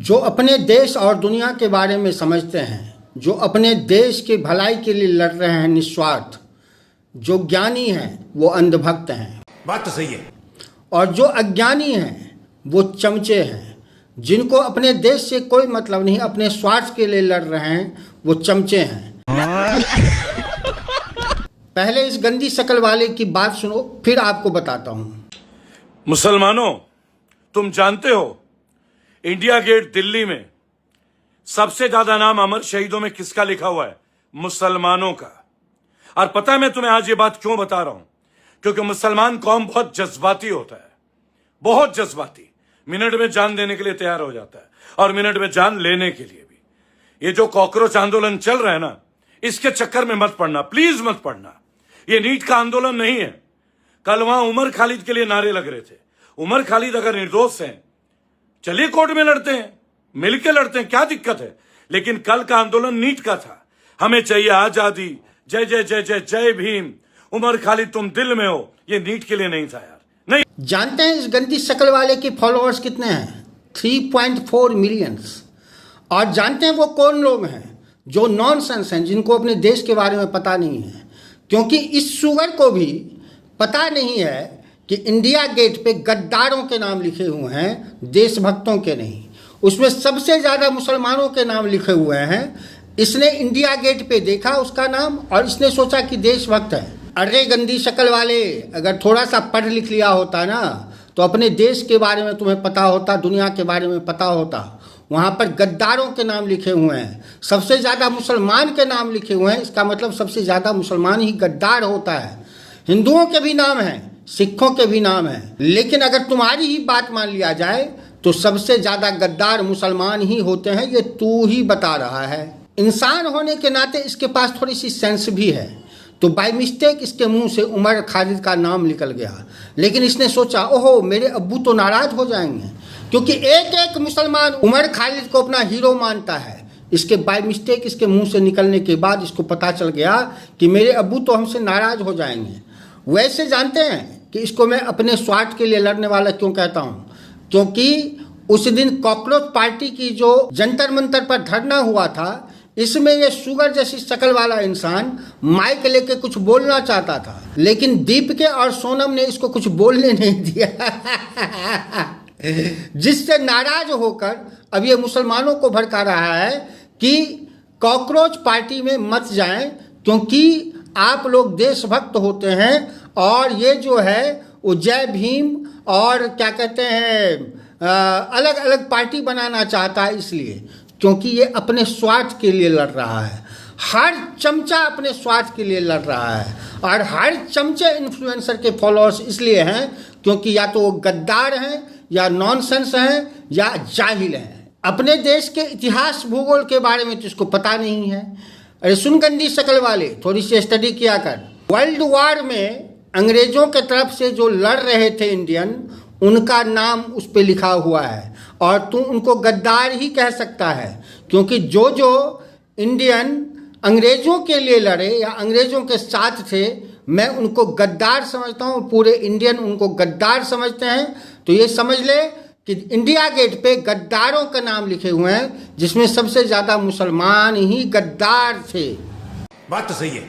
जो अपने देश और दुनिया के बारे में समझते हैं, जो अपने देश की भलाई के लिए लड़ रहे हैं निस्वार्थ, जो ज्ञानी हैं वो अंधभक्त हैं। बात तो सही है। और जो अज्ञानी हैं वो चमचे हैं, जिनको अपने देश से कोई मतलब नहीं, अपने स्वार्थ के लिए लड़ रहे हैं, वो चमचे हैं। पहले इस गंदी शक्ल वाले की बात सुनो, फिर आपको बताता हूं। मुसलमानों, तुम जानते हो इंडिया गेट दिल्ली में सबसे ज्यादा नाम अमर शहीदों में किसका लिखा हुआ है? मुसलमानों का। और पता है मैं तुम्हें आज ये बात क्यों बता रहा हूं? क्योंकि मुसलमान कौम बहुत जज्बाती होता है, बहुत जज्बाती। मिनट में जान देने के लिए तैयार हो जाता है और मिनट में जान लेने के लिए भी। ये जो कॉकरोच आंदोलन चल रहा है ना, इसके चक्कर में मत पड़ना, प्लीज मत पड़ना। ये नीट का आंदोलन नहीं है। कल वहां उमर खालिद के लिए नारे लग रहे थे। उमर खालिद अगर निर्दोष हैं, चलिए कोर्ट में लड़ते हैं, मिलकर लड़ते हैं, क्या दिक्कत है? लेकिन कल का आंदोलन नीट का था। हमें चाहिए आजादी, जय जय जय जय जय भीम। उमर खालिद तुम दिल में हो, ये नीट के लिए नहीं था यार। नहीं जानते हैं इस गंदी शक्ल वाले के फॉलोअर्स कितने हैं? 3.4 मिलियन। और जानते हैं वो कौन लोग हैं? जो नॉनसेंस हैं, जिनको अपने देश के बारे में पता नहीं है। क्योंकि इस शुगर को भी पता नहीं है कि इंडिया गेट पे गद्दारों के नाम लिखे हुए हैं, देशभक्तों के नहीं। उसमें सबसे ज़्यादा मुसलमानों के नाम लिखे हुए हैं। इसने इंडिया गेट पे देखा उसका नाम और इसने सोचा कि देशभक्त है। अरे गंदी शक्ल वाले, अगर थोड़ा सा पढ़ लिख लिया होता ना, तो अपने देश के बारे में तुम्हें पता होता, दुनिया के बारे में पता होता। वहाँ पर गद्दारों के नाम लिखे हुए हैं, सबसे ज़्यादा मुसलमान के नाम लिखे हुए हैं। इसका मतलब सबसे ज़्यादा मुसलमान ही गद्दार होता है। हिंदुओं के भी नाम हैं, सिखों के भी नाम हैं, लेकिन अगर तुम्हारी ही बात मान लिया जाए तो सबसे ज़्यादा गद्दार मुसलमान ही होते हैं। ये तू ही बता रहा है। इंसान होने के नाते इसके पास थोड़ी सी सेंस भी है, तो बाय मिस्टेक इसके मुंह से उमर खालिद का नाम निकल गया। लेकिन इसने सोचा, ओहो मेरे अब्बू तो नाराज हो जाएंगे, क्योंकि एक एक मुसलमान उमर खालिद को अपना हीरो मानता है। इसके बाय मिस्टेक इसके मुंह से निकलने के बाद इसको पता चल गया कि मेरे अब्बू तो हमसे नाराज हो जाएंगे। वैसे जानते हैं कि इसको मैं अपने स्वार्थ के लिए लड़ने वाला क्यों कहता हूँ? क्योंकि उस दिन कॉकरोच पार्टी की जो जंतर मंतर पर धरना हुआ था, इसमें ये शुगर जैसी शक्ल वाला इंसान माइक लेके कुछ बोलना चाहता था, लेकिन दीपिके और सोनम ने इसको कुछ बोलने नहीं दिया। जिससे नाराज होकर अब ये मुसलमानों को भड़का रहा है कि कॉकरोच पार्टी में मत जाएं, क्योंकि आप लोग देशभक्त होते हैं। और ये जो है वो जय भीम और क्या कहते हैं अलग अलग पार्टी बनाना चाहता है, इसलिए क्योंकि ये अपने स्वार्थ के लिए लड़ रहा है। हर चमचा अपने स्वार्थ के लिए लड़ रहा है। और हर चमचे इन्फ्लुएंसर के फॉलोअर्स इसलिए हैं क्योंकि या तो वो गद्दार हैं, या नॉनसेंस हैं, या जाहिल हैं। अपने देश के इतिहास भूगोल के बारे में तो इसको पता नहीं है। अरे सुन गंदी शक्ल वाले, थोड़ी सी स्टडी किया कर। वर्ल्ड वॉर में अंग्रेजों के तरफ से जो लड़ रहे थे इंडियन, उनका नाम उस पर लिखा हुआ है। और तू उनको गद्दार ही कह सकता है, क्योंकि जो जो इंडियन अंग्रेजों के लिए लड़े या अंग्रेजों के साथ थे, मैं उनको गद्दार समझता हूँ। पूरे इंडियन उनको गद्दार समझते हैं। तो ये समझ ले कि इंडिया गेट पे गद्दारों का नाम लिखे हुए हैं, जिसमें सबसे ज़्यादा मुसलमान ही गद्दार थे। बात तो सही है।